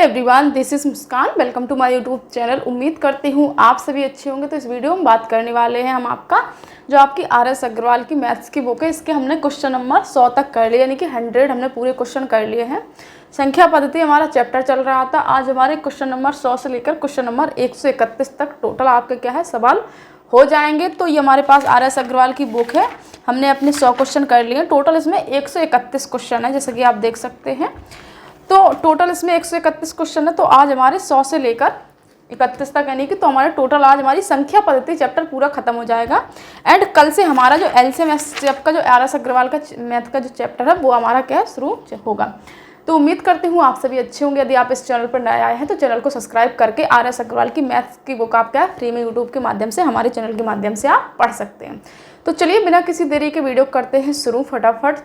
Everyone, this is Muskaan. Welcome to my YouTube channel. उम्मीद करती हूँ आप सभी अच्छे होंगे। तो इस वीडियो में बात करने वाले हैं हम आपका जो आपकी RS अग्रवाल की मैथ्स की बुक है, इसके हमने क्वेश्चन नंबर 100 तक कर लिए, यानी कि 100 हमने पूरे क्वेश्चन कर लिए हैं। संख्या पद्धति हमारा चैप्टर चल रहा था। आज हमारे क्वेश्चन नंबर 100 से लेकर क्वेश्चन नंबर 131 तक टोटल आपके क्या है सवाल हो जाएंगे। तो ये हमारे पास RS अग्रवाल की बुक है। हमने अपने 100 क्वेश्चन कर लिए। टोटल इसमें 131 क्वेश्चन है, जैसे कि आप देख सकते हैं। तो टोटल इसमें 131 क्वेश्चन है। तो आज हमारे 100 से लेकर 31 तक, यानी कि तो हमारे टोटल आज हमारी संख्या पद्धति चैप्टर पूरा खत्म हो जाएगा। एंड कल से हमारा जो LCM SCF का जो RS अग्रवाल का मैथ का जो चैप्टर है वो हमारा क्या है शुरू होगा। तो उम्मीद करती हूँ आप सभी अच्छे होंगे। यदि आप इस चैनल पर नए आए हैं तो चैनल को सब्सक्राइब करके RS अग्रवाल की मैथ्स की बुक आप क्या फ्री में यूट्यूब के माध्यम से हमारे चैनल के माध्यम से आप पढ़ सकते हैं। तो चलिए बिना किसी देरी के वीडियो करते हैं शुरू फटाफट।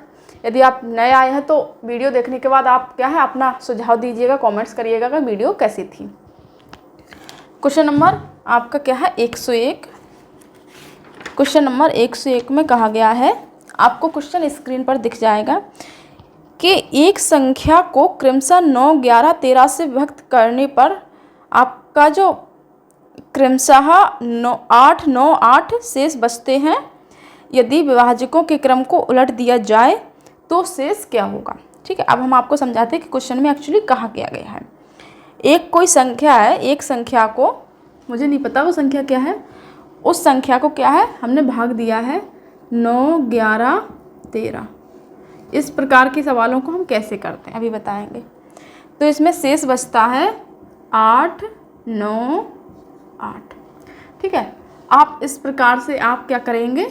यदि आप नए आए हैं तो वीडियो देखने के बाद आप क्या है अपना सुझाव दीजिएगा, कमेंट्स करिएगा कि वीडियो कैसी थी। क्वेश्चन नंबर आपका क्या है 101। क्वेश्चन नंबर 101 में कहा गया है, आपको क्वेश्चन स्क्रीन पर दिख जाएगा कि एक संख्या को क्रमशः 9, 11, 13 से विभक्त करने पर आपका जो क्रमशः 8, 9, 8 शेष बचते हैं। यदि विभाजकों के क्रम को उलट दिया जाए तो शेष क्या होगा। ठीक है, अब हम आपको समझाते हैं कि क्वेश्चन में एक्चुअली कहा गया है। एक कोई संख्या है, एक संख्या को, मुझे नहीं पता वो संख्या क्या है, उस संख्या को क्या है हमने भाग दिया है 9, 11, 13। इस प्रकार के सवालों को हम कैसे करते हैं अभी बताएंगे। तो इसमें शेष बचता है 8, 9, 8। ठीक है, आप इस प्रकार से आप क्या करेंगे,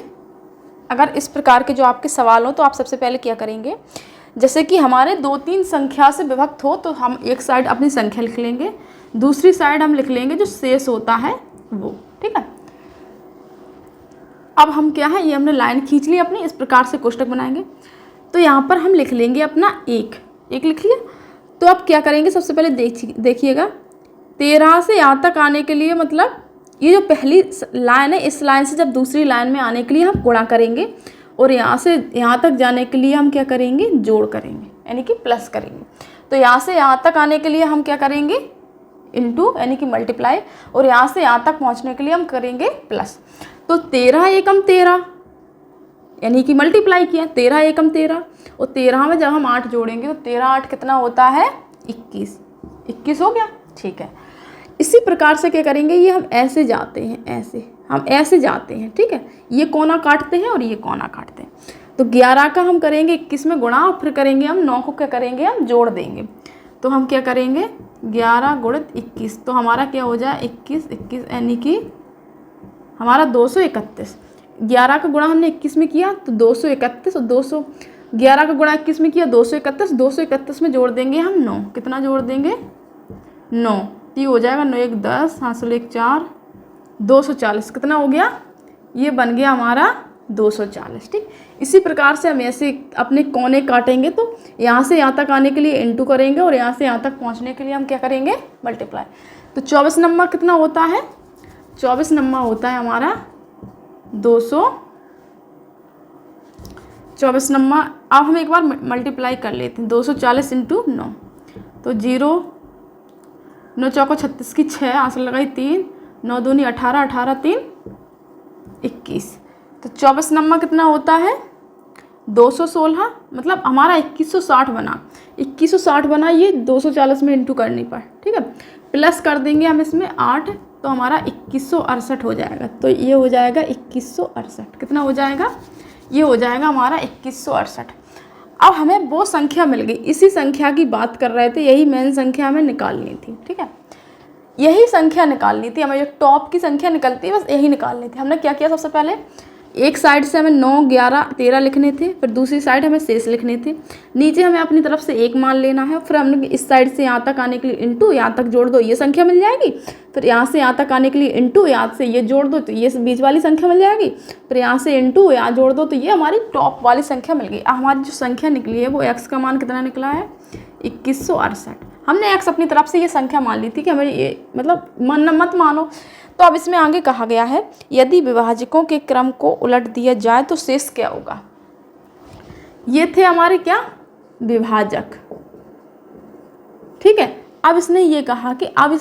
अगर इस प्रकार के जो आपके सवाल हो तो आप सबसे पहले क्या करेंगे, जैसे कि हमारे 2-3 संख्या से विभक्त हो तो हम एक साइड अपनी संख्या लिख लेंगे, दूसरी साइड हम लिख लेंगे जो शेष होता है वो। ठीक है, अब हम क्या है ये हमने लाइन खींच ली अपनी, इस प्रकार से कोष्टक बनाएंगे। तो यहाँ पर हम लिख लेंगे अपना एक लिख लिया। तो अब क्या करेंगे, सबसे पहले देखिएगा 13 से यहाँ तक आने के लिए, मतलब ये जो पहली लाइन है इस लाइन से जब दूसरी लाइन में आने के लिए हम गुणा करेंगे, और यहाँ से यहाँ तक जाने के लिए हम क्या करेंगे जोड़ करेंगे, यानी कि प्लस करेंगे। तो यहाँ से यहाँ तक आने के लिए हम क्या करेंगे इनटू, यानी कि मल्टीप्लाई, और यहाँ से यहाँ तक पहुँचने के लिए हम करेंगे प्लस। तो 13 एकम 13, यानी कि मल्टीप्लाई किया 13 एकम 13, और 13 में जब हम 8 जोड़ेंगे तो 13, 8 कितना होता है 21 हो गया। ठीक है, इसी प्रकार से क्या करेंगे, ये हम ऐसे जाते हैं, ऐसे जाते हैं। ठीक है, ये कोना काटते हैं और ये कोना काटते हैं। तो 11 का हम करेंगे 21 में गुणा, और फिर करेंगे हम 9 को क्या करेंगे हम जोड़ देंगे। तो हम क्या करेंगे 11 गुणित 21, तो हमारा क्या हो जाए 21, यानी कि हमारा 231। 11 का गुणा हमने 21 में किया तो 231, और 11 का गुणा 21 में किया 231, 231 में जोड़ देंगे हम 9, कितना जोड़ देंगे 9, ये हो जाएगा 9 1 10, 5 1 4, 240 कितना हो गया, ये बन गया हमारा 240। ठीक, इसी प्रकार से हम ऐसे अपने कोने काटेंगे। तो यहाँ से यहाँ तक आने के लिए इंटू करेंगे, और यहाँ से यहाँ तक पहुँचने के लिए हम क्या करेंगे मल्टीप्लाई। तो 24 नंबर कितना होता है, 24 नंबर होता है हमारा 224 नंबर। अब हम एक बार मल्टीप्लाई कर लेते हैं, 240 इंटू 9, तो 0, 9 चौको 36 की 6, आंसर लगाई 3, 9 दूनी 18, 18 3 21। तो 24 नंबर कितना होता है 216, मतलब हमारा 2160 बना, 2160 बना ये 240 में इंटू करने पर। ठीक है, प्लस कर देंगे हम इसमें 8, तो हमारा 2168 हो जाएगा। तो ये हो जाएगा 2168, कितना हो जाएगा, ये हो जाएगा हमारा 2168। अब हमें वो संख्या मिल गई, इसी संख्या की बात कर रहे थे, यही मेन संख्या हमें निकालनी थी। ठीक है, यही संख्या निकालनी थी हमें, जो टॉप की संख्या निकलती है बस यही निकालनी थी। हमने क्या किया, सबसे पहले एक साइड से हमें 9, 11, 13 लिखने थे, फिर दूसरी साइड हमें शेष लिखने थे। नीचे हमें अपनी तरफ से 1 मान लेना है, फिर हमने इस साइड से यहाँ तक आने के लिए इंटू, यहाँ तक जोड़ दो ये संख्या मिल जाएगी, फिर यहाँ से यहाँ तक आने के लिए इंटू, यहाँ से ये जोड़ दो तो ये बीच वाली संख्या मिल जाएगी, फिर यहाँ से इंटू यहाँ जोड़ दो तो ये हमारी टॉप वाली संख्या मिल गई। अब हमारी जो संख्या निकली है वो x का मान कितना निकला है 2168। हमने x अपनी तरफ से ये संख्या मान ली थी कि हमें ये मतलब मत मानो। तो अब इसमें आगे कहा गया है, यदि विभाजकों के क्रम को उलट दिया जाए तो शेष क्या होगा। ये थे हमारे क्या विभाजक। ठीक है, अब इसने ये कहा कि अब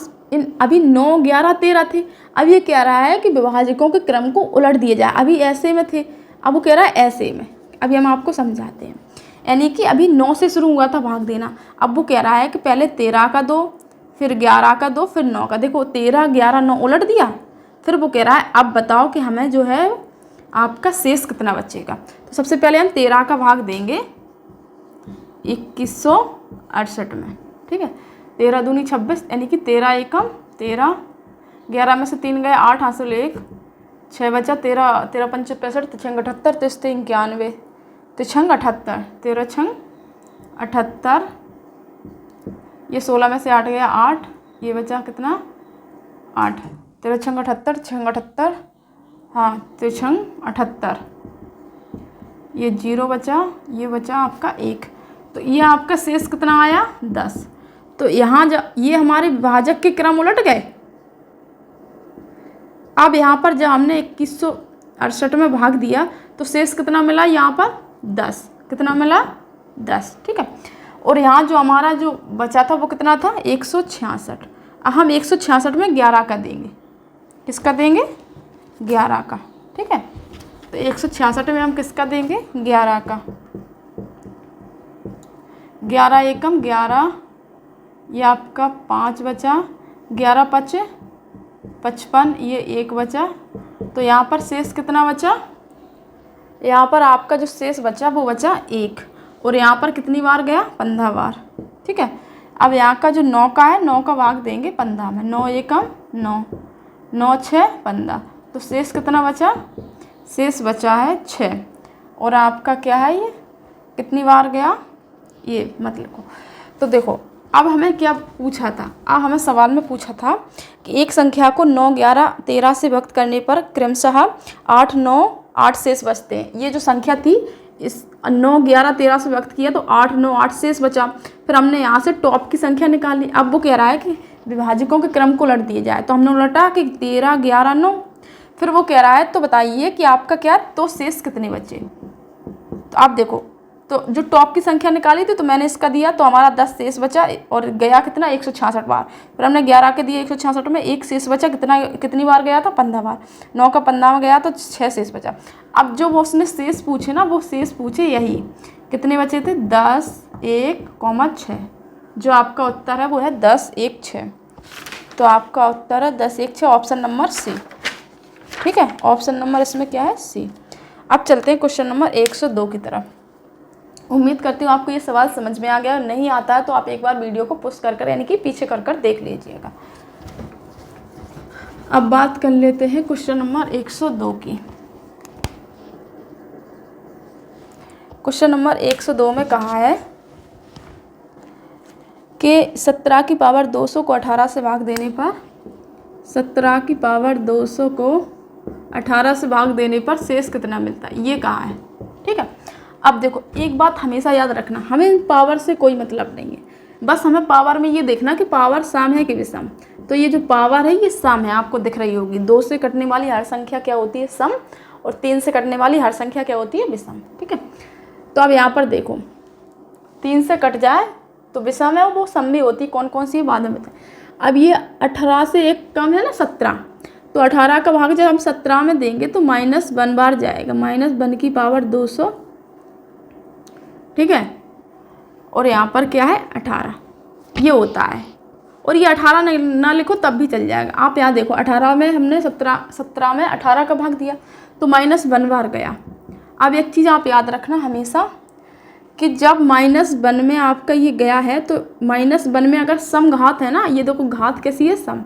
अभी 9, 11, 13 थे। अब ये कह रहा है कि विभाजकों के क्रम को उलट दिया जाए। अभी ऐसे में थे, अब वो कह रहा है ऐसे में। अभी हम आपको समझाते हैं। यानी कि अभी 9 से शुरू हुआ था भाग देना, अब वो कह रहा है कि पहले 13 का 2, फिर 11 का 2, फिर 9 का। देखो 13, 11, 9 उलट दिया। फिर वो कह रहा है अब बताओ कि हमें जो है आपका शेष कितना बचेगा। तो सबसे पहले हम 13 का भाग देंगे 2168 में। ठीक है, 13 दूनी 26, यानी कि 13 एकम 13, 11 में से 3 गए 8, हासिल 1, 6 बचा। 13, 13 पंच 65, 3 78, 3 91, 3 78, 13 6 78, ये 16 में से 8 गया 8, ये बचा कितना 8, 13 6 78, 6 78, हाँ 3 78, ये 0 बचा, ये बचा आपका 1। तो ये आपका शेष कितना आया 10। तो यहाँ ये हमारे विभाजक के क्रम उलट गए। अब यहाँ पर जब हमने 2168 में भाग दिया तो शेष कितना मिला, यहाँ पर 10। कितना मिला 10। ठीक है, और यहाँ जो हमारा जो बचा था वो कितना था 166। अब हम 166 में 11 का देंगे। किसका देंगे 11 का। ठीक है, तो 166 में हम किसका देंगे 11 का। 11 एकम 11, ये आपका 5 बचा, 11 5 55, ये 1 बचा। तो यहाँ पर शेष कितना बचा, यहाँ पर आपका जो शेष बचा वो बचा 1। और यहाँ पर कितनी बार गया 15 बार। ठीक है, अब यहाँ का जो 9 का है 9 का भाग देंगे 15 में। 9 एकम 9, 9 6 15, तो शेष कितना बचा, शेष बचा है 6। और आपका क्या है ये कितनी बार गया, ये मत लिखो। तो देखो अब हमें क्या पूछा था, अब हमें सवाल में पूछा था कि एक संख्या को 9, 11, 13 से व्यक्त करने पर क्रमशः 8, 9, 8 शेष बचते हैं। ये जो संख्या थी इस 9, 11, 13 से व्यक्त किया तो 8, 9, 8 शेष बचा। फिर हमने यहाँ से टॉप की संख्या निकाली। अब वो कह रहा है कि विभाजकों के क्रम को उलट दिए जाए, तो हमने उलटा कि 13, 11, 9। फिर वो कह रहा है तो बताइए कि आपका क्या, तो शेष कितने बचे। तो आप देखो, तो जो टॉप की संख्या निकाली थी तो मैंने इसका दिया तो हमारा 10 शेष बचा और गया कितना 166 बार। फिर हमने 11 के दिए 166 में 1 शेष बचा, कितनी बार गया था 15 बार। 9 का 15 में गया तो 6 शेष बचा। अब जो वो उसने शेष पूछे ना, वो शेष पूछे यही कितने बचे थे 10, 1, 6। जो आपका उत्तर है वो है 10, 1, 6। तो आपका उत्तर है 10, 1, 6, ऑप्शन नंबर सी। ठीक है, ऑप्शन नंबर इसमें क्या है सी। अब चलते हैं क्वेश्चन नंबर 102 की तरफ। उम्मीद करती हूँ आपको ये सवाल समझ में आ गया। नहीं आता है तो आप एक बार वीडियो को पुश कर यानी कि पीछे कर देख लीजिएगा। अब बात कर लेते हैं क्वेश्चन नंबर 102 की। क्वेश्चन नंबर 102 में कहा है कि 17 की पावर 200 को 18 से भाग देने पर 17 की पावर 200 को 18 से भाग देने पर शेष कितना मिलता है, ये कहा है। ठीक है, अब देखो एक बात हमेशा याद रखना, हमें पावर से कोई मतलब नहीं है। बस हमें पावर में ये देखना कि पावर सम है कि विषम। तो ये जो पावर है ये सम है, आपको दिख रही होगी। 2 से कटने वाली हर संख्या क्या होती है सम, और 3 से कटने वाली हर संख्या क्या होती है विषम। ठीक है, तो अब यहाँ पर देखो 3 से कट जाए तो विषम है, वो सम भी होती है। कौन कौन सी बाद में बताए। अब ये 18 से एक कम है ना 17, तो 18 का भाग जब हम 17 में देंगे तो -1 बार जाएगा, -1 की पावर 200। ठीक है, और यहाँ पर क्या है 18 ये होता है। और ये 18 ना लिखो तब भी चल जाएगा। आप यहाँ देखो 18 में हमने 17 में 18 का भाग दिया तो -1 बार गया। अब एक चीज़ आप याद रखना हमेशा कि जब -1 में आपका ये गया है तो -1 में अगर सम घात है ना, ये देखो घात कैसी है सम,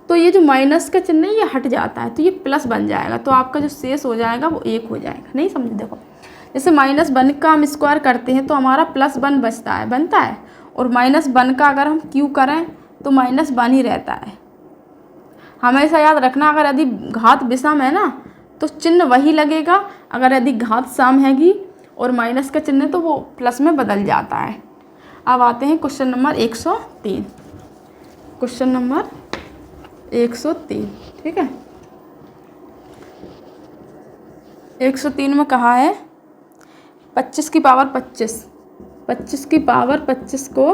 तो ये जो माइनस का चिन्ह है ये हट जाता है तो ये प्लस बन जाएगा। तो आपका जो शेष हो जाएगा वो 1 हो जाएगा। नहीं समझे, देखो जैसे -1 का हम स्क्वायर करते हैं तो हमारा +1 बनता है, और -1 का अगर हम क्यू करें तो -1 ही रहता है। हमेशा याद रखना, अगर यदि घात विषम है ना तो चिन्ह वही लगेगा, अगर यदि घात सम हैगी और माइनस का चिन्ह तो वो प्लस में बदल जाता है। अब आते हैं क्वेश्चन नंबर 103। क्वेश्चन नंबर 103, ठीक है। 103 में कहा है 25 की पावर 25 को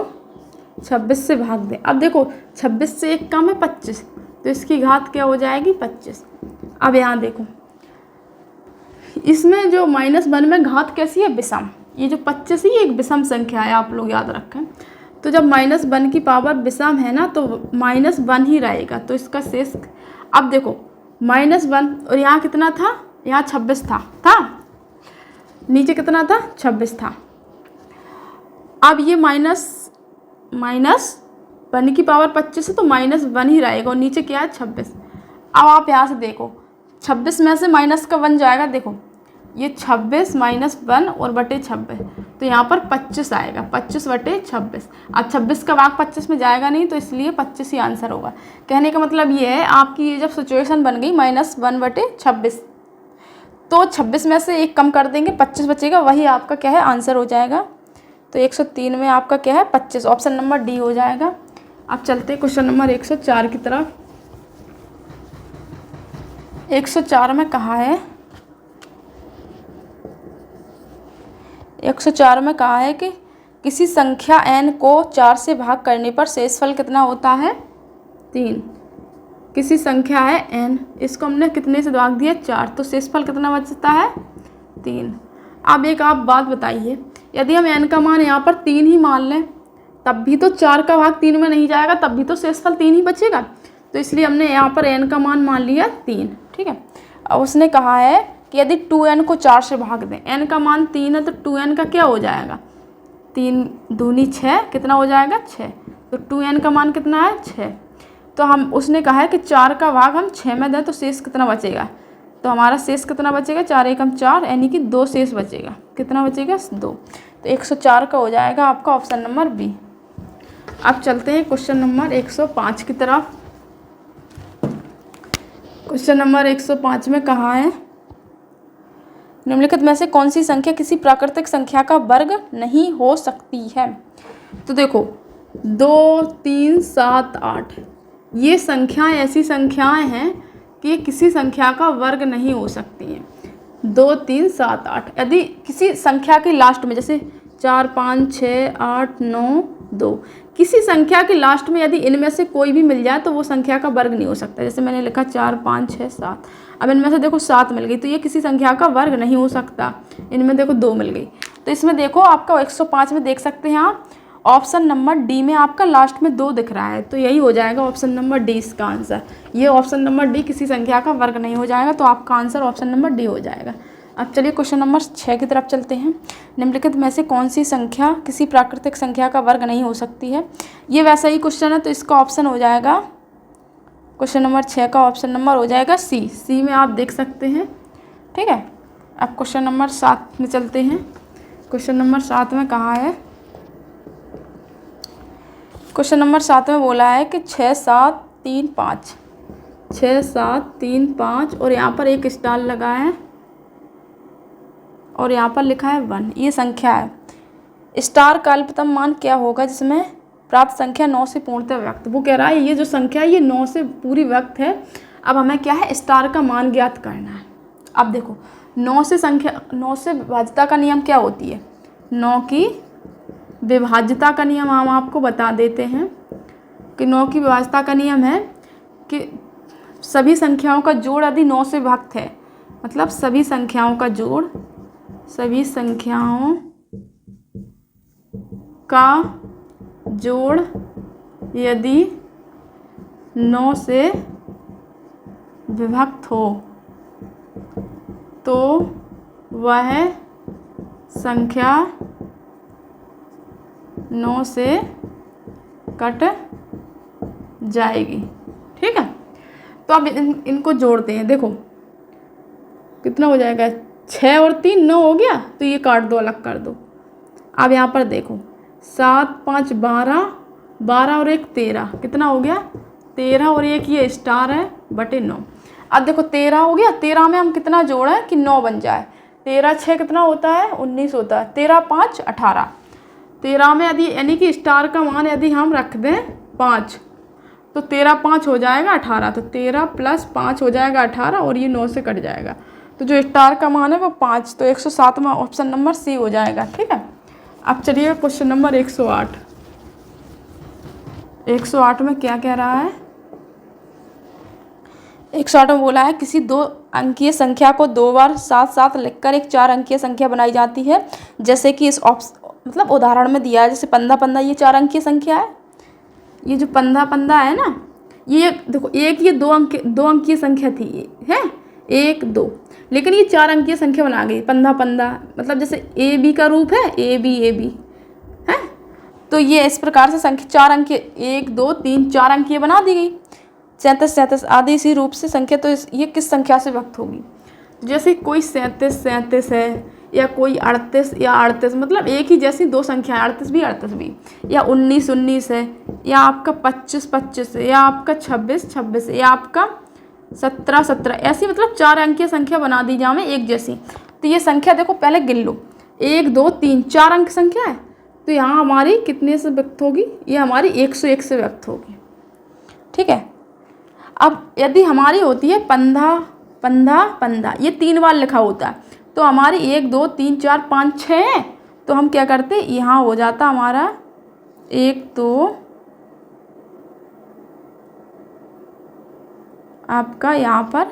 26 से भाग दें। अब देखो 26 से 1 कम है 25, तो इसकी घात क्या हो जाएगी 25। अब यहाँ देखो इसमें जो -1 में घात कैसी है, विषम। ये जो 25 ही एक विषम संख्या है, आप लोग याद रखें। तो जब -1 की पावर विषम है ना, तो -1 ही रहेगा, तो इसका शेष। अब देखो -1 और यहाँ कितना था, यहाँ 26 था नीचे कितना था 26 था। अब ये -1 की पावर 25 है, तो -1 ही रहेगा और नीचे क्या है 26। अब आप यहाँ से देखो 26 में से माइनस का 1 जाएगा, देखो ये 26 -1 और बटे 26, तो यहाँ पर 25 आएगा, 25 बटे 26। अब 26 का भाग 25 में जाएगा नहीं, तो इसलिए 25 ही आंसर होगा। कहने का मतलब ये है, आपकी ये जब सिचुएशन बन गई -1 बटे 26, तो 26 में से 1 कम कर देंगे, 25 बचेगा, वही आपका क्या है आंसर हो जाएगा। तो 103 में आपका क्या है 25, ऑप्शन नंबर डी हो जाएगा। अब चलते हैं क्वेश्चन नंबर 104 की तरफ। 104 में कहा है, 104 में कहा है कि किसी संख्या n को 4 से भाग करने पर शेषफल कितना होता है 3। किसी संख्या है n, इसको हमने कितने से भाग दिया 4, तो शेषफल कितना बचता है 3। अब एक आप बात बताइए, यदि हम n का मान यहाँ पर 3 ही मान लें, तब भी तो 4 का भाग 3 में नहीं जाएगा, तब भी तो शेषफल 3 ही बचेगा। तो इसलिए हमने यहाँ पर n का मान लिया 3, ठीक है। अब उसने कहा है कि यदि 2n को 4 से भाग दें, n का मान 3 है, तो 2n का क्या हो जाएगा 3 दूनी 6, कितना हो जाएगा 6। तो 2n का मान कितना है 6। तो हम उसने कहा है कि 4 का भाग हम 6 में दें, तो शेष कितना बचेगा, तो हमारा शेष कितना बचेगा 4 एकम 4, यानी कि 2 शेष बचेगा। कितना बचेगा 2। तो 104 का हो जाएगा आपका ऑप्शन नंबर बी। अब चलते हैं क्वेश्चन नंबर 105 की तरफ। क्वेश्चन नंबर 105 में कहा है, निम्नलिखित में से कौन सी संख्या किसी प्राकृतिक संख्या का वर्ग नहीं हो सकती है। तो देखो 2, 3, 7, 8 ये संख्याएं ऐसी संख्याएं हैं कि ये किसी संख्या का वर्ग नहीं हो सकती हैं। 2, 3, 7, 8 यदि किसी संख्या के लास्ट में, जैसे 4, 5, 6, 8, 9, 2, किसी संख्या के लास्ट में यदि इनमें से कोई भी मिल जाए तो वो संख्या का वर्ग नहीं हो सकता। जैसे मैंने लिखा 4, 5, 6, 7, अब इनमें से देखो 7 मिल गई, तो ये किसी संख्या का वर्ग नहीं हो सकता। इनमें देखो 2 मिल गई, तो इसमें देखो आपका 105 में देख सकते हैं आप, ऑप्शन नंबर डी में आपका लास्ट में 2 दिख रहा है, तो यही हो जाएगा ऑप्शन नंबर डी इसका आंसर। ये ऑप्शन नंबर डी किसी संख्या का वर्ग नहीं हो जाएगा, तो आपका आंसर ऑप्शन नंबर डी हो जाएगा। अब चलिए क्वेश्चन नंबर 6 की तरफ चलते हैं। निम्नलिखित में से कौन सी संख्या किसी प्राकृतिक संख्या का वर्ग नहीं हो सकती है। ये वैसा ही क्वेश्चन है, तो इसका ऑप्शन हो जाएगा, क्वेश्चन नंबर 6 का ऑप्शन नंबर हो जाएगा सी। सी में आप देख सकते हैं, ठीक है। अब क्वेश्चन नंबर 7 में चलते हैं। क्वेश्चन नंबर 7 में कहा है, क्वेश्चन नंबर 7 में बोला है कि 6, 7, 3, 5, 6, 7, 3, 5 और यहाँ पर एक स्टार लगा है और यहाँ पर लिखा है 1, ये संख्या है। स्टार का अल्पतम मान क्या होगा जिसमें प्राप्त संख्या 9 से पूर्णतः व्यक्त। वो कह रहा है ये जो संख्या है ये 9 से पूरी व्यक्त है। अब हमें क्या है स्टार का मान ज्ञात करना है। अब देखो 9 से विभाज्यता का नियम क्या होती है, 9 की विभाज्यता का नियम हम आपको बता देते हैं कि 9 की विभाज्यता का नियम है कि सभी संख्याओं का जोड़ यदि 9 से विभक्त है, मतलब सभी संख्याओं का जोड़ यदि 9 से विभक्त हो तो वह संख्या 9 से कट जाएगी, ठीक है। तो अब इनको जोड़ते हैं, देखो कितना हो जाएगा 6 और 3 9 हो गया, तो ये काट दो, अलग कर दो। अब यहाँ पर देखो 7, 5, 12, 12 और 1 13, कितना हो गया 13 और 1 ये स्टार है बटे 9। अब देखो 13 हो गया, 13 में हम कितना जोड़ें कि 9 बन जाए। 13 6 कितना होता है 19 होता है, 13 5 18। 13 में यदि यानी कि स्टार का मान यदि हम रख दें 5 तो 13 5 हो जाएगा 18, तो 13 + 5 हो जाएगा 18 और ये 9 से कट जाएगा, तो जो स्टार का मान है वो 5। तो 107 में ऑप्शन नंबर सी हो जाएगा, ठीक है। अब चलिए क्वेश्चन नंबर 108। 108 में क्या कह रहा है? 108 में बोला है किसी 2 अंकीय संख्या को 2 बार साथ साथ लिखकर एक 4 अंकीय संख्या बनाई जाती है। जैसे कि इस मतलब उदाहरण में दिया है, जैसे 15 ये 4 अंकीय संख्या है। ये जो 15 है ना, ये देखो एक ये 2 अंकीय संख्या थी है 1 2, लेकिन ये 4 अंकीय संख्या बना गई 15 मतलब जैसे ए बी का रूप है ए बी है। तो ये इस प्रकार से संख्या 4 अंकीय 1 2 3 4 अंकीय बना दी गई। 37 आदि इसी रूप से संख्या, तो ये किस संख्या से व्यक्त होगी? जैसे कोई 37 है, या कोई 38 या 38, मतलब एक ही जैसी 2 संख्या है, 38 भी, या 19 है, या आपका 25 है, या आपका 26 है, या आपका 17 ऐसी मतलब 4 अंकीय संख्या बना दी जाए एक जैसी। तो ये संख्या देखो पहले गिन लो, 1 2 3 4 अंक संख्या है, तो यहाँ हमारी कितने से व्यक्त होगी? ये हमारी 101 से व्यक्त होगी। ठीक है। अब यदि हमारी होती है 15 ये 3 बार लिखा होता है, तो हमारी 1 2 3 4 5 6 है, तो हम क्या करते, यहाँ हो जाता हमारा 1 2 आपका यहाँ पर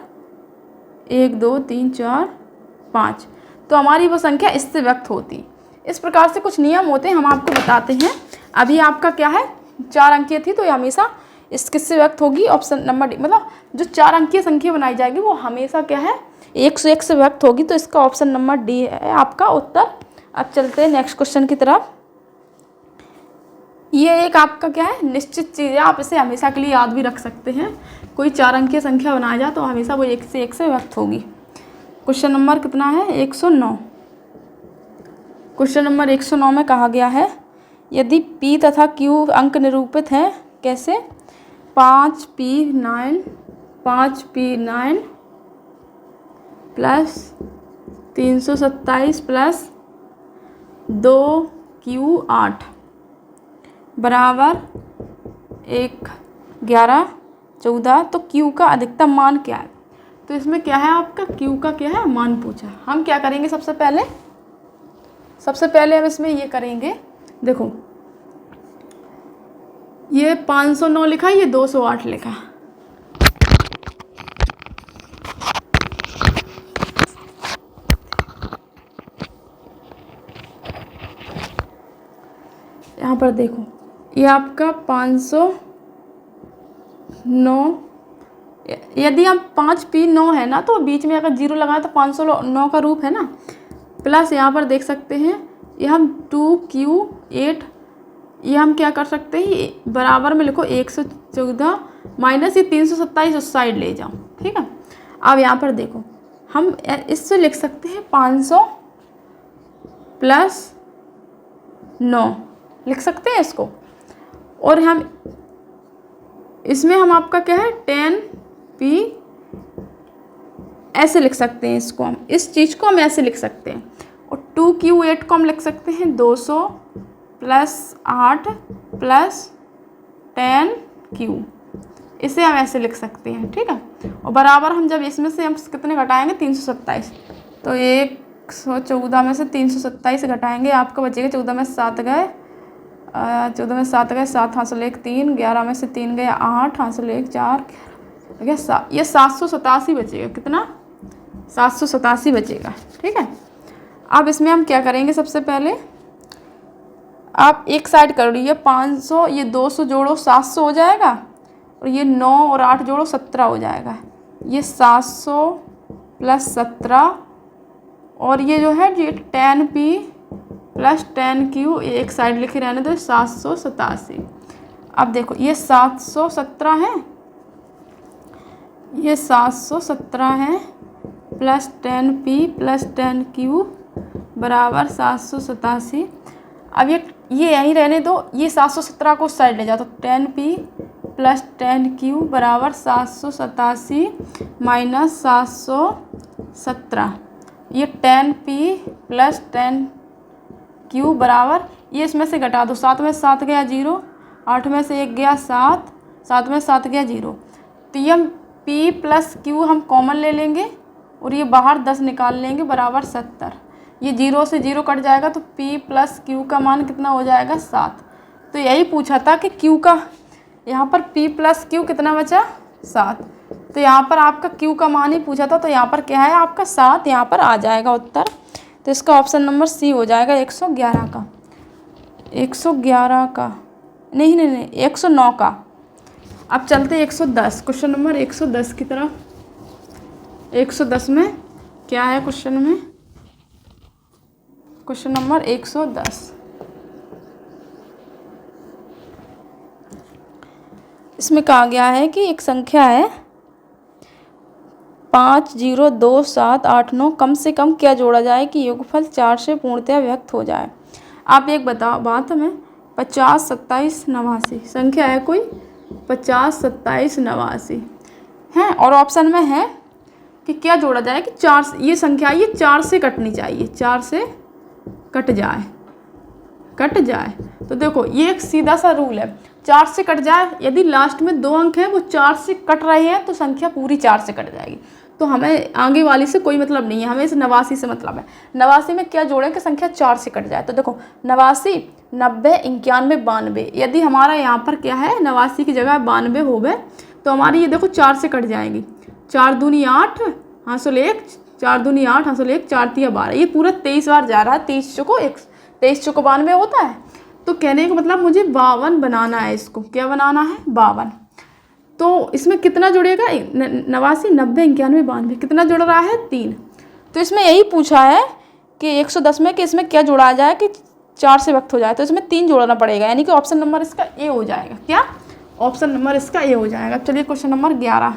1 2 3 4 5, तो हमारी वो संख्या इससे व्यक्त होती। इस प्रकार से कुछ नियम होते हैं, हम आपको बताते हैं। अभी आपका क्या है, 4 अंकीय थी, तो ये हमेशा इस किससे व्यक्त होगी? ऑप्शन नंबर डी, मतलब जो 4 अंकीय संख्या बनाई जाएगी वो हमेशा क्या है 101 से व्यक्त होगी। तो इसका ऑप्शन नंबर डी है आपका उत्तर। अब चलते हैं नेक्स्ट क्वेश्चन की तरफ। ये एक आपका क्या है निश्चित चीज़ है, आप इसे हमेशा के लिए याद भी रख सकते हैं। कोई 4 अंकीय संख्या बनाया जाए तो हमेशा वो 1 से व्यक्त होगी। क्वेश्चन नंबर कितना है? 109। क्वेश्चन नंबर 109 में कहा गया है यदि P तथा Q अंक निरूपित हैं, कैसे? 5P9 प्लस 327 प्लस 2Q8 बराबर 1 11 14। तो Q का अधिकतम मान क्या है? तो इसमें क्या है आपका Q का क्या है मान पूछा। हम क्या करेंगे सबसे पहले हम इसमें ये करेंगे, देखो ये 509 लिखा, ये 208 लिखा। यहाँ पर देखो ये आपका 509, यदि हम 5P9 है ना, तो बीच में अगर 0 लगाए तो 509 का रूप है ना, प्लस यहाँ पर देख सकते हैं ये हम 2Q8, ये हम क्या कर सकते हैं बराबर में लिखो 114 माइनस ये 327 उस साइड ले जाओ। ठीक है। अब यहाँ पर देखो हम इससे लिख सकते हैं 500 प्लस 9 लिख सकते हैं इसको, और हम इसमें हम आपका क्या है 10P ऐसे लिख सकते हैं। इसको हम इस चीज़ को हम ऐसे लिख सकते हैं, और 2Q8 को हम लिख सकते हैं 200 प्लस 8 प्लस 10Q, इसे हम ऐसे लिख सकते हैं। ठीक है। और बराबर हम जब इसमें से हम कितने घटाएंगे 327, तो 114 में से 327 घटाएंगे, आपका बचेगा 14 में 7 गए 7 हासिल 1 3, 11 में से 3 गए 8 हासिल 1 4, ये 787 बचेगा। कितना? 787 बचेगा। ठीक है। अब इसमें हम क्या करेंगे, सबसे पहले आप एक साइड कर लीजिए 500, ये 200 जोड़ो 700 हो जाएगा, और ये 9 और 8 जोड़ो 17 हो जाएगा। ये 700 प्लस 17, और ये जो है ये 10P प्लस 10Q एक साइड लिखे रहने दो 787। अब देखो ये 717 है, ये 717 है प्लस 10P प्लस 10Q बराबर 787। अब ये यहीं रहने दो, ये 717 को उस साइड ले जाओ, तो 10P प्लस 10Q बराबर 787 माइनस 717। ये 10P प्लस 10Q बराबर, ये इसमें से घटा दो, 7 में 7 गया 0, 8 में से 1 गया 7, 7 में 7 गया 0। तो ये हम P प्लस Q हम कॉमन ले लेंगे, और ये बाहर 10 निकाल लेंगे बराबर 70। ये 0 से 0 कट जाएगा, तो P प्लस Q का मान कितना हो जाएगा 7। तो यही पूछा था कि Q का यहाँ पर p प्लस क्यू कितना बचा 7। तो यहाँ पर आपका q का मान ही पूछा था, तो यहाँ पर क्या है आपका 7 यहाँ पर आ जाएगा उत्तर। तो इसका ऑप्शन नंबर सी हो जाएगा 111 का, 111 का नहीं नहीं नहीं 109 का। अब चलते 110, क्वेश्चन नंबर 110 की तरफ। 110 में क्या है क्वेश्चन में, क्वेश्चन नंबर 110। इसमें कहा गया है कि एक संख्या है 502789, कम से कम क्या जोड़ा जाए कि योगफल 4 से पूर्णतया व्यक्त हो जाए। आप एक बताओ बात हमें, 50 27 89 संख्या है कोई 50 27 89 है, और ऑप्शन में है कि क्या जोड़ा जाए कि 4, ये संख्या ये 4 से कटनी चाहिए, 4 से कट जाए, कट जाए। तो देखो ये एक सीधा सा रूल है, 4 से कट जाए। यदि लास्ट में 2 अंक हैं वो 4 से कट रहे हैं तो संख्या पूरी 4 से कट जाएगी। तो हमें आगे वाली से कोई मतलब नहीं है, हमें इस 89 से मतलब है। 89 में क्या जोड़ें कि संख्या 4 से कट जाए। तो देखो 89 90 91 92, यदि हमारा यहाँ पर क्या है 89 की जगह 92 हो गए तो हमारी ये देखो 4 से कट जाएगी। 4 दूनी 8 हासिल 1, 4 दूनी 8 हासिल 1, 4 तिया 12, ये पूरा 23 बार जा रहा है। 23 चौको 92 होता है। तो कहने का मतलब मुझे 52 बनाना है, इसको क्या बनाना है 52। तो इसमें कितना जुड़ेगा 89 90 91 92, कितना जुड़ रहा है 3। तो इसमें यही पूछा है कि 110 में कि इसमें क्या जोड़ा जाए कि 4 से व्यक्त हो जाए। तो इसमें 3 जोड़ना पड़ेगा, यानी कि ऑप्शन नंबर इसका ए हो जाएगा। क्या ऑप्शन नंबर इसका ए हो जाएगा। चलिए क्वेश्चन नंबर 11,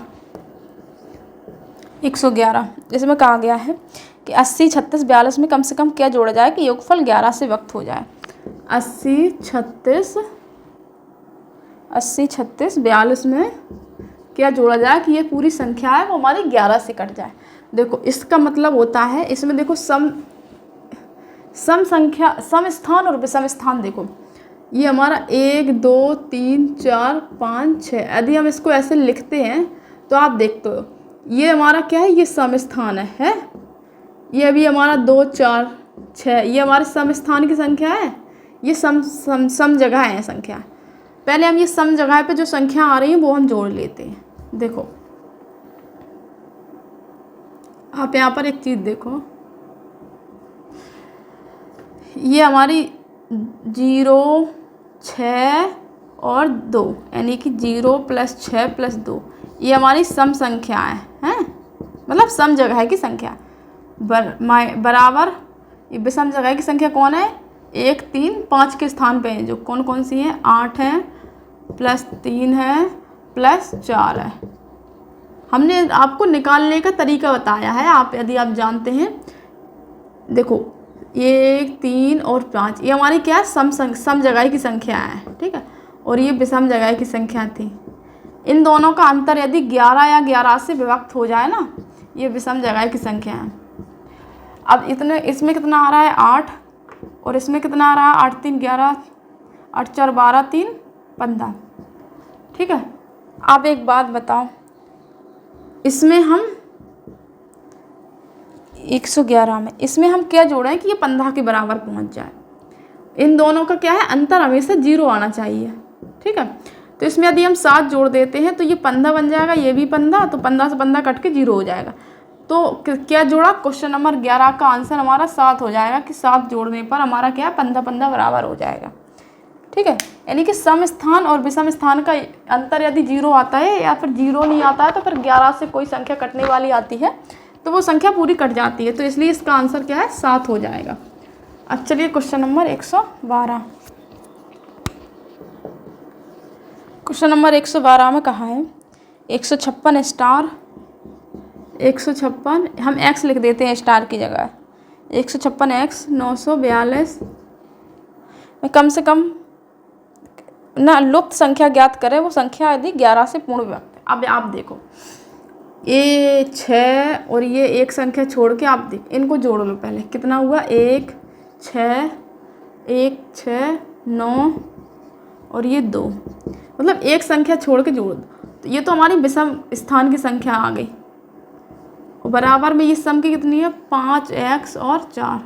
111। इसमें कहा गया है कि 80 36 42 में कम से कम क्या जोड़ा जाए कि योगफल 11 से व्यक्त हो जाए। 80 36 42 में क्या जोड़ा जाए कि ये पूरी संख्या है वो हमारी 11 से कट जाए। देखो इसका मतलब होता है, इसमें देखो सम संख्या, सम स्थान और विषम स्थान। देखो ये हमारा 1 2 3 4 5 6, यदि हम इसको ऐसे लिखते हैं तो आप देखते हो ये हमारा क्या है, ये सम स्थान है। ये अभी हमारा 2 4 6, ये हमारे सम स्थान की संख्या है। ये सम जगह है संख्या। पहले हम ये सम जगह पे जो संख्या आ रही है वो हम जोड़ लेते हैं। देखो आप यहाँ पर एक चीज़ देखो, ये हमारी 0 6 और 2, यानी कि 0 + 6 + 2, ये हमारी सम संख्या है, मतलब सम जगह की संख्या। बराबर ये विषम जगह की संख्या कौन है, 1 3 5 के स्थान पे है, जो कौन कौन सी है 8 है +3 है +4 है। हमने आपको निकालने का तरीका बताया है, आप यदि आप जानते हैं। देखो 1 3 और 5 ये हमारी क्या है सम जगह की संख्या है, ठीक है, और ये विषम जगह की संख्या थी। इन दोनों का अंतर यदि 11 या 11 से विभक्त हो जाए ना, ये विषम जगह की संख्या है। अब इतने इसमें कितना आ रहा है 8, और इसमें कितना आ रहा है 8 3 11, 8 4 12, 3 15, ठीक है। आप एक बात बताओ, इसमें हम 111 में इसमें हम क्या जोड़ें कि ये 15 के बराबर पहुंच जाए। इन दोनों का क्या है अंतर हमेशा 0 आना चाहिए, ठीक है। तो इसमें यदि हम 7 जोड़ देते हैं तो ये 15 बन जाएगा, ये भी 15, तो 15 से 15 कट के 0 हो जाएगा। तो क्या जोड़ा, क्वेश्चन नंबर 11 का आंसर हमारा 7 हो जाएगा कि 7 जोड़ने पर हमारा क्या है 15 15 बराबर हो जाएगा, ठीक है। यानी कि सम स्थान और विषम स्थान का अंतर यदि 0 आता है या फिर 0 नहीं आता है तो फिर 11 से कोई संख्या कटने वाली आती है तो वो संख्या पूरी कट जाती है। तो इसलिए इसका आंसर क्या है 7 हो जाएगा। अब चलिए क्वेश्चन नंबर 112। क्वेश्चन नंबर 112 में कहा है 156 स्टार 156, हम x लिख देते हैं स्टार की जगह, 156x 942 में कम से कम ना लुप्त संख्या ज्ञात करें, वो संख्या यदि 11 से पूर्ण विभक्त है। अब आप देखो ये 6 और ये एक संख्या छोड़ के आप देख इनको जोड़ लो। पहले कितना हुआ 1 6 9 और ये 2, मतलब एक संख्या छोड़ के जोड़ दो। तो ये तो हमारी विषम स्थान की संख्या आ गई, और बराबर में ये सम की कितनी है 5x और 4,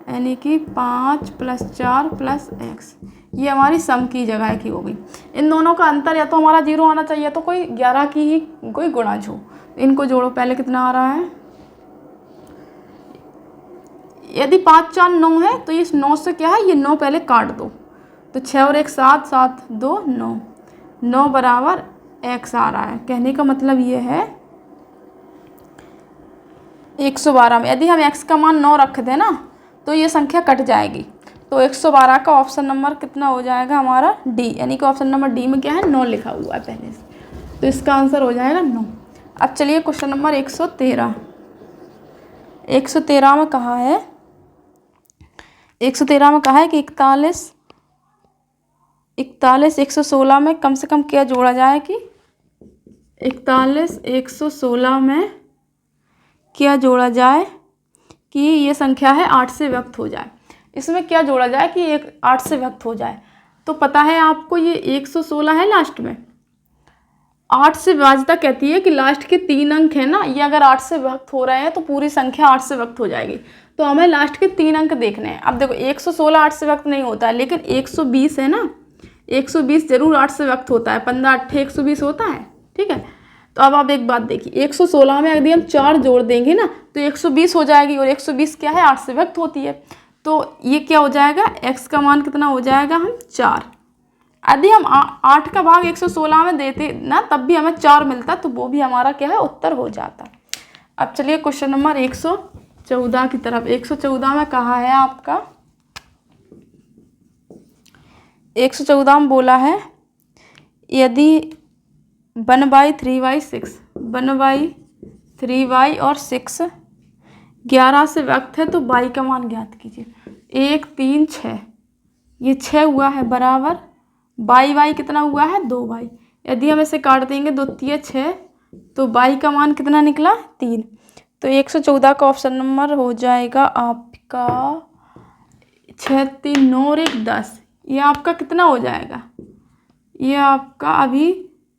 यानी कि 5 + 4 + x, ये हमारी सम की जगह की हो गई। इन दोनों का अंतर या तो हमारा 0 आना चाहिए तो कोई 11 की ही कोई गुणाज हो। इनको जोड़ो, पहले कितना आ रहा है, यदि 5 4 9 है तो इस 9 से क्या है, ये 9 पहले काट दो, तो 6 और 1 7, 7 2 9, 9 बराबर x आ रहा है। कहने का मतलब ये है 112 में यदि हम x का मान 9 रख दें ना तो ये संख्या कट जाएगी। तो 112 का ऑप्शन नंबर कितना हो जाएगा हमारा डी, यानी कि ऑप्शन नंबर डी में क्या है 9 लिखा हुआ है पहले से, तो इसका आंसर हो जाएगा 9। अब चलिए क्वेश्चन नंबर 113। 113 में कहा है, 113 में कहा है कि 41 116 में कम से कम क्या जोड़ा जाए, कि 41 116 में क्या जोड़ा जाए कि ये संख्या है 8 से व्यक्त हो जाए। इसमें क्या जोड़ा जाए कि एक 8 से व्यक्त हो जाए। तो पता है आपको ये 116 है लास्ट में, 8 से विभाज्यता कहती है कि लास्ट के 3 अंक है ना, ये अगर 8 से व्यक्त हो रहे हैं तो पूरी संख्या 8 से व्यक्त हो जाएगी। तो हमें लास्ट के 3 अंक देखने हैं। अब देखो 116 8 से व्यक्त नहीं होता है, लेकिन 120 है ना, 120 जरूर 8 से व्यक्त होता है, 15 8 120 होता है, ठीक है। तो अब आप एक बात देखिए, 116 में यदि हम 4 जोड़ देंगे ना तो 120 हो जाएगी, और 120 क्या है 8 से व्यक्त होती है। तो ये क्या हो जाएगा, x का मान कितना हो जाएगा हम 4। यदि हम 8 का भाग 116 में देते ना तब भी हमें 4 मिलता, तो वो भी हमारा क्या है उत्तर हो जाता। अब चलिए क्वेश्चन नंबर 114 की तरफ। 114 में कहा है आपका, 114 में बोला है यदि 1/3/6 1/3 और 6 11 से व्यक्त है तो y का मान ज्ञात कीजिए। 1 3 6, ये 6 हुआ है बराबर y कितना हुआ है 2y। यदि हम इसे काट देंगे 2 3 6 तो y का मान कितना निकला 3। तो 114 का ऑप्शन नंबर हो जाएगा आपका 6 3 9 और 1 10। ये आपका कितना हो जाएगा, ये आपका अभी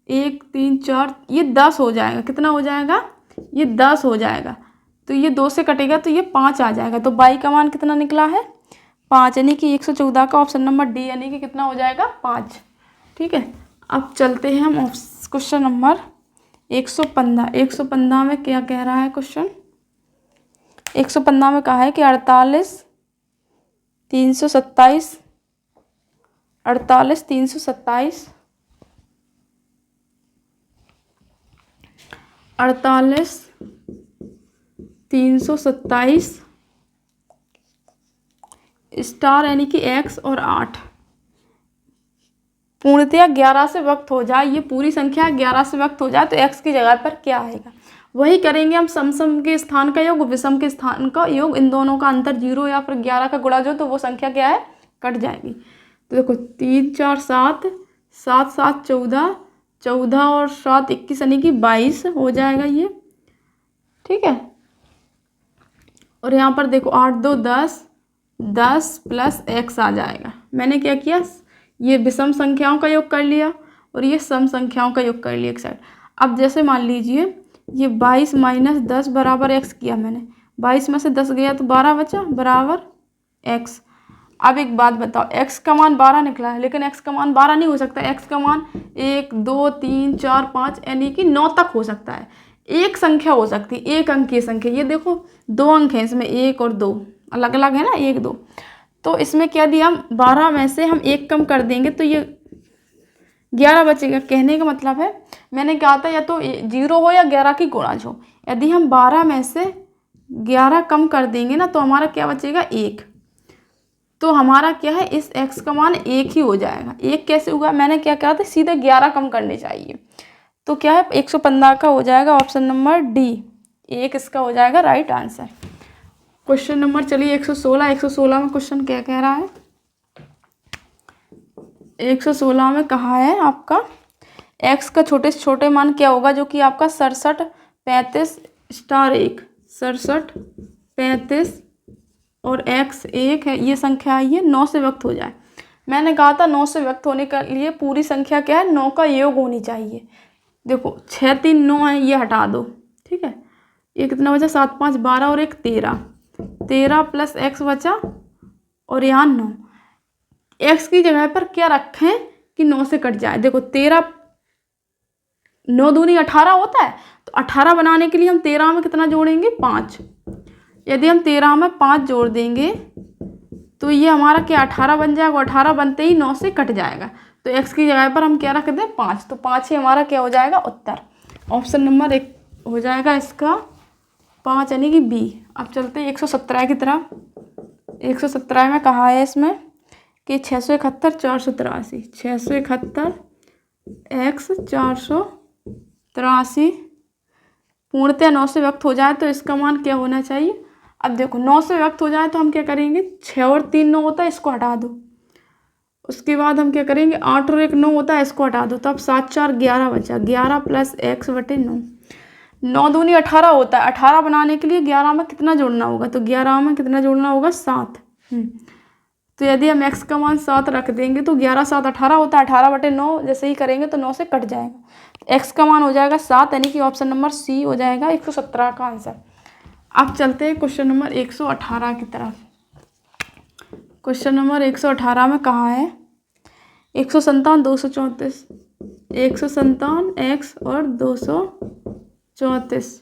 1 3 4 ये 10 हो जाएगा। कितना हो जाएगा, ये 10 हो जाएगा। तो ये 2 से कटेगा तो ये 5 आ जाएगा। तो y का मान कितना निकला है 5, यानी कि 114 का ऑप्शन नंबर डी यानी कि कितना हो जाएगा 5। ठीक है, अब चलते हैं हम क्वेश्चन नंबर 115। 115 में क्या कह रहा है क्वेश्चन, 115 में कहा है कि 48 327 48 327 48 327 स्टार यानी कि x और 8 पूर्णतया 11 से व्यक्त हो जाए, ये पूरी संख्या 11 से व्यक्त हो जाए तो x की जगह पर क्या आएगा। वही करेंगे हम सम के स्थान का योग, विषम के स्थान का योग, इन दोनों का अंतर 0 या फिर 11 का गुणा जो, तो वो संख्या क्या है कट जाएगी। तो देखो 3 4 7 7 7 14 14 और 7 21 यानी कि 22 हो जाएगा ये। ठीक है, और यहाँ पर देखो 8 2 10 10 प्लस x आ जाएगा। मैंने क्या किया, ये विषम संख्याओं का योग कर लिया और ये सम संख्याओं का योग कर लिया एक साइड। अब जैसे मान लीजिए ये 22 माइनस 10 बराबर x किया मैंने, 22 में से 10 गया तो 12 बचा बराबर x। अब एक बात बताओ, x का मान 12 निकला है, लेकिन x का मान 12 नहीं हो सकता, x का मान 1 2 3 4 5 यानी कि 9 तक हो सकता है। एक संख्या हो सकती है, एक अंक की संख्या। ये देखो 2 अंक हैं इसमें, 1 और 2 अलग अलग है ना, 1 2। तो इसमें क्या दिया, हम 12 में से हम 1 कम कर देंगे तो ये 11 बचेगा। कहने का मतलब है मैंने कहा था या तो 0 हो या 11 की गुणाज हो। यदि हम 12 में से 11 कम कर देंगे ना तो हमारा क्या बचेगा 1। तो हमारा क्या है, इस x का मान 1 ही हो जाएगा। 1 कैसे हुआ, मैंने क्या कहा था सीधे 11 कम करने चाहिए। तो क्या है 115 का हो जाएगा ऑप्शन नंबर डी, 1 इसका हो जाएगा राइट आंसर। क्वेश्चन नंबर चलिए 116। 116 में क्वेश्चन क्या कह रहा है, 116 में कहा है आपका x का छोटे से छोटे मान क्या होगा, जो कि आपका 67 35 स्टार 1 67 35 और x 1 है, ये संख्या है, ये 9 से व्यक्त हो जाए। मैंने कहा था 9 से व्यक्त होने के लिए पूरी संख्या क्या है 9 का योग होनी चाहिए। देखो 6 3 9 है, ये हटा दो। ठीक है, ये कितना बचा 7 5 12 और 1 13 13 प्लस x बचा और यहाँ 9। एक्स की जगह पर क्या रखें कि 9 से कट जाए। देखो 13, 9 दूनी 18 होता है, तो 18 बनाने के लिए हम 13 में कितना जोड़ेंगे, 5। यदि हम 13 में 5 जोड़ देंगे तो ये हमारा क्या 18 बन जाएगा। 18 बनते ही 9 से कट जाएगा, तो x की जगह पर हम क्या रख दें, 5। तो 5 ही हमारा क्या हो जाएगा, उत्तर। ऑप्शन नंबर 1 हो जाएगा इसका 5 यानी कि बी। अब चलते हैं 117 की तरफ। 117 में कहा है इसमें कि 671 483, 671 x 483 पूर्णतः 9 से व्यक्त हो जाए तो इसका मान क्या होना चाहिए। अब देखो 9 से व्यक्त हो जाए तो हम क्या करेंगे, 6 और 3 9 होता है, इसको हटा दो। उसके बाद हम क्या करेंगे, 8 और 1 9 होता है, इसको हटा दो। तो अब 7 4 11 बचा, 11 प्लस x बटे 9। 9 दूनी 18 होता है, 18 बनाने के लिए 11 में कितना जोड़ना होगा, तो 11 में कितना जोड़ना होगा, 7। तो यदि हम x का मान 7 रख देंगे तो 11 7 18 होता है, 18 बटे 9 जैसे ही करेंगे तो 9 से कट जाएगा। x का मान हो जाएगा 7 यानी कि ऑप्शन नंबर सी हो जाएगा 117 का आंसर। अब चलते हैं क्वेश्चन नंबर 118 की तरफ। क्वेश्चन नंबर 118 में कहा है 157 234, 157 x और 234,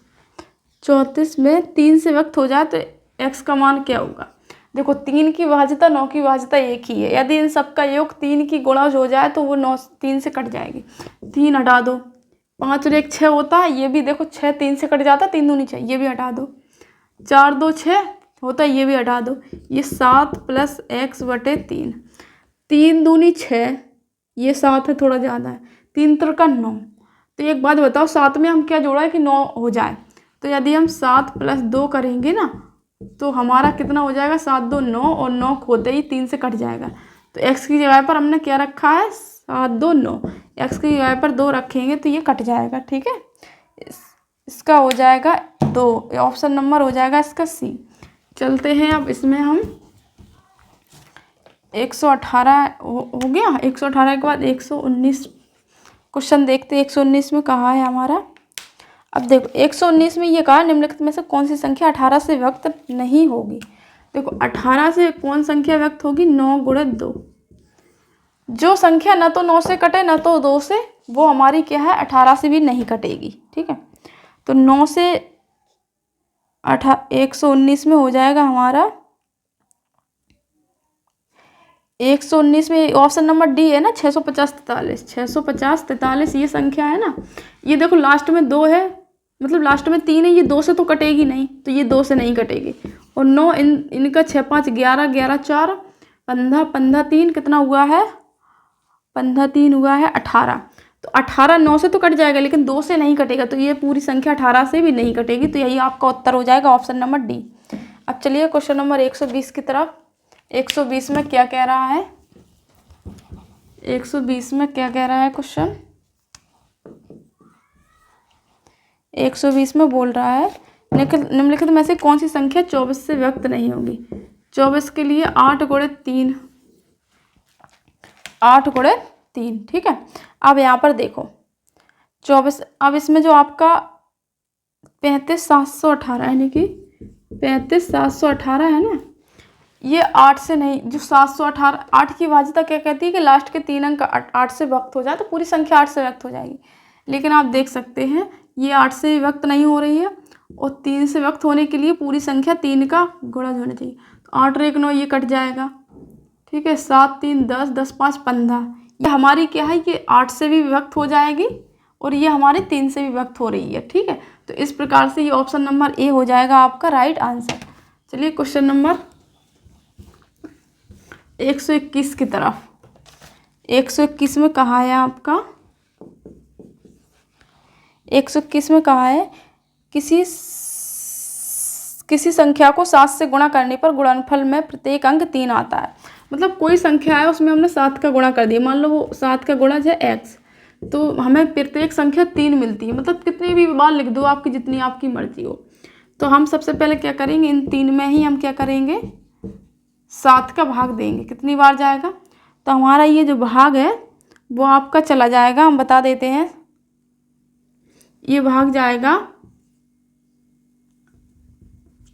34 में 3 से व्यक्त हो जाए तो x का मान क्या होगा। देखो 3 की विभाज्यता 9 की विभाज्यता एक ही है, यदि इन सब का योग 3 की गुणा हो जाए तो वो 9 3 से कट जाएगी। 3 हटा दो, 5 और 1 6 होता है, ये भी देखो 6 3 से कट जाता है, 3 दूनी 6, ये भी हटा दो। 4 2 6 होता है, ये भी हटा दो। ये 7 प्लस x बटे 3, 3 दूनी 6, ये 7 है, थोड़ा ज़्यादा है, 3 त्रिका 9। तो एक बात बताओ 7 में हम क्या जोड़ा है कि 9 हो जाए, तो यदि हम 7 प्लस 2 करेंगे ना तो हमारा कितना हो जाएगा, 7 2 9 और 9 खोते ही 3 से कट जाएगा। तो x की जगह पर हमने क्या रखा है, 7 2 9, x की जगह पर 2 रखेंगे तो ये कट जाएगा। ठीक है, इसका हो जाएगा 2, ऑप्शन नंबर हो जाएगा इसका सी। चलते हैं अब इसमें हम 118 हो गया। 118 के बाद 119 क्वेश्चन देखते हैं। 119 में कहा है हमारा, अब देखो 119 में ये कहा निम्नलिखित में से कौन सी संख्या 18 से व्यक्त नहीं होगी। देखो 18 से कौन संख्या व्यक्त होगी, 9 गुणित 2। जो संख्या न तो 9 से कटे न तो 2 से, वो हमारी क्या है 18 से भी नहीं कटेगी। ठीक है, तो 9 से 119 में हो जाएगा हमारा 119 में ऑप्शन नंबर डी है ना, 650 43, 650 43 ये संख्या है ना। ये देखो लास्ट में 2 है, मतलब लास्ट में 3 है, ये 2 से तो कटेगी नहीं, तो ये 2 से नहीं कटेगी। और 9 इनका 6 5 11 11 4 15 15 3 कितना हुआ है, 15 3 हुआ है 18। तो 18 9 से तो कट जाएगा लेकिन 2 से नहीं कटेगा, तो ये पूरी संख्या 18 से भी नहीं कटेगी। तो यही आपका उत्तर हो जाएगा ऑप्शन नंबर डी। अब चलिए क्वेश्चन नंबर 120 की तरफ। 120 में क्या कह रहा है, 120 में क्या कह रहा है क्वेश्चन, 120 में बोल रहा है निम्नलिखित में से कौन सी संख्या 24 से व्यक्त नहीं होगी। 24 के लिए 8 गुणित 3, 8 गुणित 3। ठीक है, अब यहाँ पर देखो 24, अब इसमें जो आपका 35 718 यानी कि 35 718 है ना, ये 8 से नहीं, जो 718 8 की भाज्यता क्या कहती है कि लास्ट के 3 अंक 8 से व्यक्त हो जाए तो पूरी संख्या 8 से व्यक्त हो जाएगी। लेकिन आप देख सकते हैं ये 8 से व्यक्त नहीं हो रही है, और 3 से व्यक्त होने के लिए पूरी संख्या 3 का गुणा होना चाहिए। तो 8 और 1 9, ये कट जाएगा। ठीक है, 7 3 10 10 5 15, ये हमारी क्या है, ये 8 से भी व्यक्त हो जाएगी और ये हमारे 3 से भी व्यक्त हो रही है। ठीक है, तो इस प्रकार से ये ऑप्शन नंबर ए हो जाएगा आपका राइट आंसर। चलिए क्वेश्चन नंबर 121 की तरफ। 121 में कहा है आपका, 121 में कहा है किसी संख्या को 7 से गुणा करने पर गुणनफल में प्रत्येक अंक 3 आता है। मतलब कोई संख्या है उसमें हमने 7 का गुणा कर दिया, मान लो वो 7 का गुणज है x, तो हमें प्रत्येक संख्या 3 मिलती है। मतलब कितनी भी बार लिख दो आपकी, जितनी आपकी मर्जी हो। तो हम सबसे पहले क्या करेंगे, इन 3 में ही हम क्या करेंगे, 7 का भाग देंगे। कितनी बार जाएगा, तो हमारा ये जो भाग है वो आपका चला जाएगा, हम बता देते हैं, ये भाग जाएगा,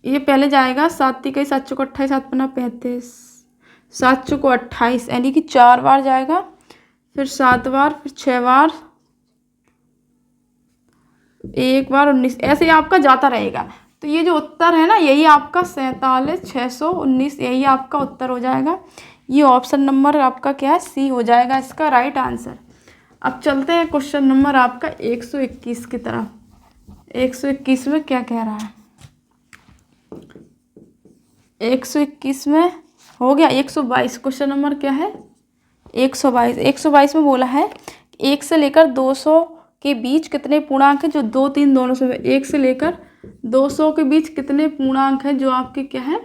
ये पहले जाएगा 7 3 7 4 28 7 5 35, 7 चौको 28 यानी कि 4 बार जाएगा, फिर 7 बार, फिर 6 बार, 1 बार 19, ऐसे ही आपका जाता रहेगा। तो ये जो उत्तर है ना, यही आपका 47,619 यही आपका उत्तर हो जाएगा। ये ऑप्शन नंबर आपका क्या है, सी हो जाएगा इसका राइट आंसर। अब चलते हैं क्वेश्चन नंबर आपका 121 की तरफ। 121 में क्या कह रहा है, 121 में हो गया 122। क्वेश्चन नंबर क्या है 122। 122 में बोला है 1 से लेकर 200 के बीच कितने पूर्णांक हैं जो 2, 3 दोनों से। 1 से लेकर 200 के बीच कितने पूर्णांक हैं जो आपके क्या है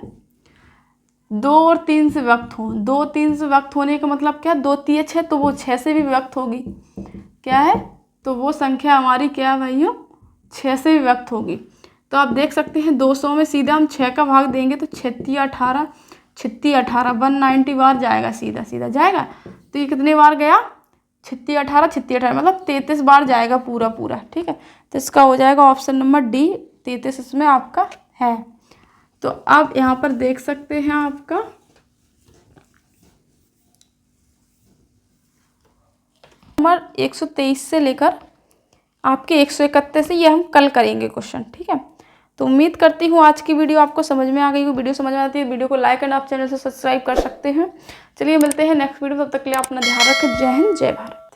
2 और 3 से व्यक्त हो। 2, 3 से व्यक्त होने का मतलब क्या है, 2 3 6, तो वो 6 से भी व्यक्त होगी। क्या है, तो वो संख्या हमारी क्या है भाइयों, 6 से भी व्यक्त होगी। तो आप देख सकते हैं 200 में सीधा हम 6 का भाग देंगे तो 36 18, 36 18 190 बार जाएगा, सीधा सीधा जाएगा। तो ये कितने बार गया, 36 18, 36 18 मतलब 33 बार जाएगा पूरा पूरा। ठीक है, तो इसका हो जाएगा ऑप्शन नंबर डी, 33 इसमें आपका है। तो आप यहाँ पर देख सकते हैं आपका नंबर 123 से लेकर आपके 131 से, ये हम कल करेंगे क्वेश्चन। ठीक है, तो उम्मीद करती हूँ आज की वीडियो आपको समझ में आ गई हो। वीडियो समझ में आती है वीडियो को लाइक एंड आप चैनल से सब्सक्राइब कर सकते हैं। चलिए मिलते हैं नेक्स्ट वीडियो, तब तक के लिए अपना ध्यान रखें। जय हिंद, जय भारत।